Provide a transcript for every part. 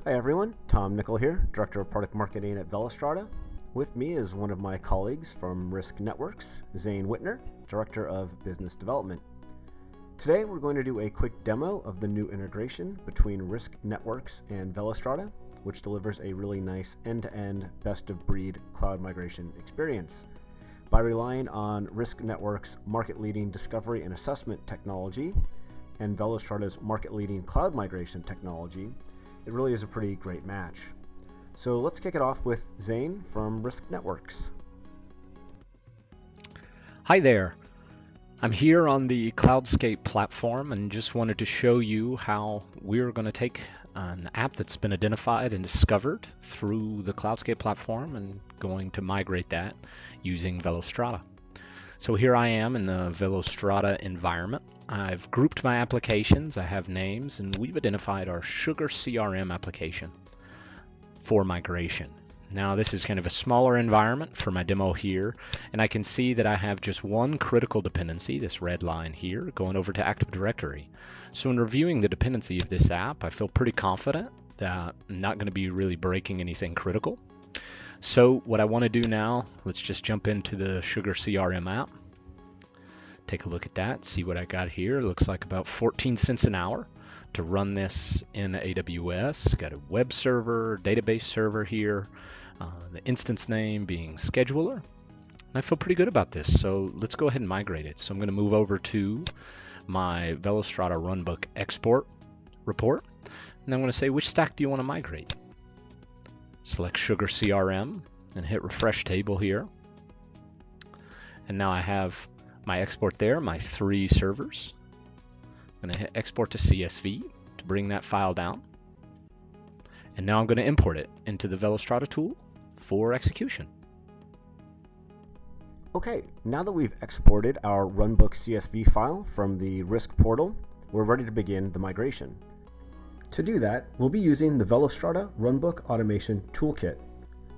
Hi everyone, Tom Nickel here, Director of Product Marketing at Velostrata. With me is one of my colleagues from RISC Networks, Zane Whitner, Director of Business Development. Today we're going to do a quick demo of the new integration between RISC Networks and Velostrata, which delivers a really nice end-to-end best-of-breed cloud migration experience. By relying on RISC Networks' market-leading discovery and assessment technology and Velostrata's market-leading cloud migration technology, it really is a pretty great match. So let's kick it off with Zane from RISC Networks. Hi there. I'm here on the Cloudscape platform and just wanted to show you how we're going to take an app that's been identified and discovered through the Cloudscape platform and going to migrate that using Velostrata. So here I am in the Velostrata environment. I've grouped my applications, I have names, and we've identified our Sugar CRM application for migration. Now this is kind of a smaller environment for my demo here, and I can see that I have just one critical dependency, this red line here, going over to Active Directory. So in reviewing the dependency of this app, I feel pretty confident that I'm not going to be really breaking anything critical. So what I want to do now, let's just jump into the Sugar CRM app. Take a look at that, see what I got here. It looks like about 14 cents an hour to run this in AWS. Got a web server, database server here, the instance name being scheduler. And I feel pretty good about this, so let's go ahead and migrate it. So I'm going to move over to my Velostrata runbook export report, and I'm going to say, which stack do you want to migrate? Select Sugar CRM and hit refresh table here. And now I have my export there, my 3 servers. I'm going to hit export to CSV to bring that file down. And now I'm going to import it into the Velostrata tool for execution. Okay, now that we've exported our runbook CSV file from the RISC portal, we're ready to begin the migration. To do that, we'll be using the Velostrata Runbook Automation Toolkit.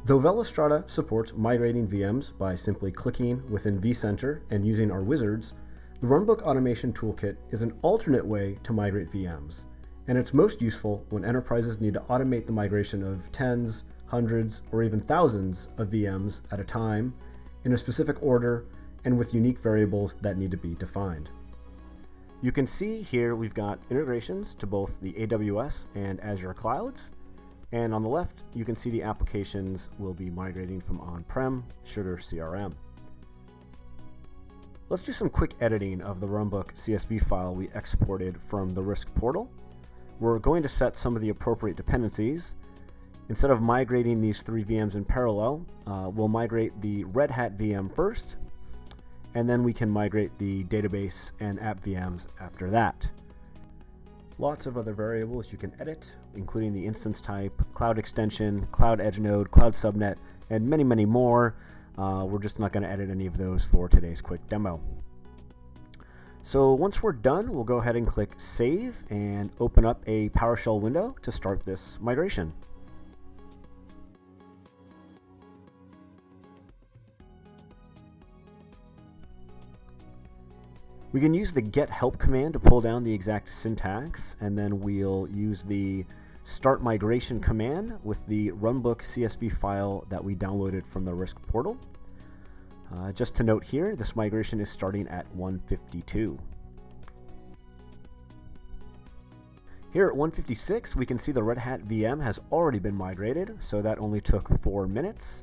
Though Velostrata supports migrating VMs by simply clicking within vCenter and using our wizards, the Runbook Automation Toolkit is an alternate way to migrate VMs, and it's most useful when enterprises need to automate the migration of tens, hundreds, or even thousands of VMs at a time in a specific order and with unique variables that need to be defined. You can see here we've got integrations to both the AWS and Azure clouds, and on the left you can see the applications we'll be migrating from on-prem Sugar CRM. Let's do some quick editing of the runbook CSV file we exported from the RISC portal. We're going to set some of the appropriate dependencies. Instead of migrating these 3 VMs in parallel, we'll migrate the Red Hat VM first, and then we can migrate the database and app VMs after that. Lots of other variables you can edit, including the instance type, cloud extension, cloud edge node, cloud subnet, and many, many more. We're just not going to edit any of those for today's quick demo. So once we're done, we'll go ahead and click Save and open up a PowerShell window to start this migration. We can use the get help command to pull down the exact syntax, and then we'll use the start migration command with the runbook CSV file that we downloaded from the RISC portal. Just to note here, this migration is starting at 152. Here at 156, we can see the Red Hat VM has already been migrated, so that only took 4 minutes.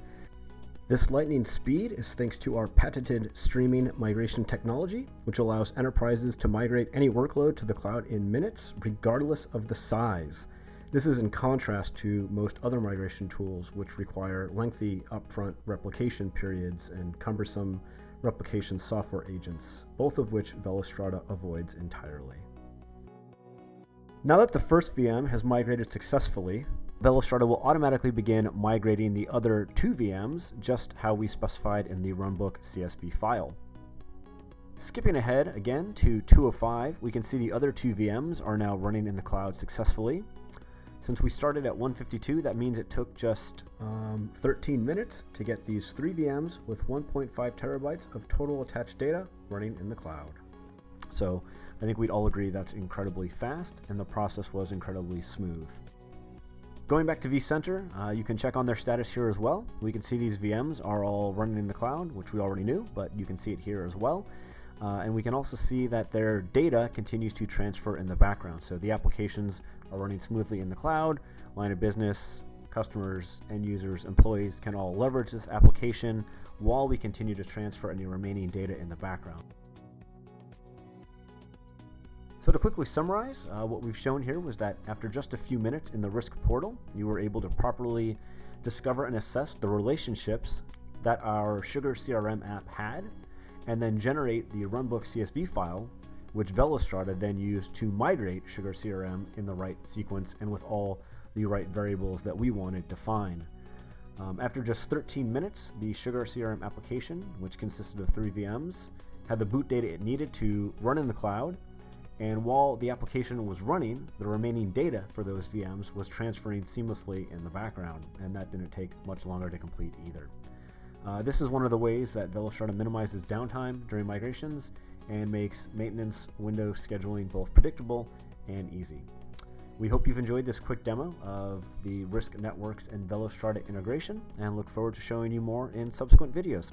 This lightning speed is thanks to our patented streaming migration technology, which allows enterprises to migrate any workload to the cloud in minutes, regardless of the size. This is in contrast to most other migration tools, which require lengthy upfront replication periods and cumbersome replication software agents, both of which Velostrata avoids entirely. Now that the first VM has migrated successfully, Velostrata will automatically begin migrating the other 2 VMs, just how we specified in the runbook CSV file. Skipping ahead again to 205, we can see the other 2 VMs are now running in the cloud successfully. Since we started at 152, that means it took just 13 minutes to get these 3 VMs with 1.5 terabytes of total attached data running in the cloud. So I think we'd all agree that's incredibly fast, and the process was incredibly smooth. Going back to vCenter, you can check on their status here as well. We can see these VMs are all running in the cloud, which we already knew, but you can see it here as well. And we can also see that their data continues to transfer in the background. So the applications are running smoothly in the cloud. Line of business, customers, end users, employees can all leverage this application while we continue to transfer any remaining data in the background. So to quickly summarize, what we've shown here was that after just a few minutes in the RISC portal, you were able to properly discover and assess the relationships that our Sugar CRM app had, and then generate the runbook CSV file, which Velostrata then used to migrate Sugar CRM in the right sequence and with all the right variables that we wanted defined. After just 13 minutes, the Sugar CRM application, which consisted of 3 VMs, had the boot data it needed to run in the cloud, and while the application was running, the remaining data for those VMs was transferring seamlessly in the background, and that didn't take much longer to complete either. This is one of the ways that Velostrata minimizes downtime during migrations and makes maintenance window scheduling both predictable and easy. We hope you've enjoyed this quick demo of the RISC Networks and Velostrata integration, and look forward to showing you more in subsequent videos.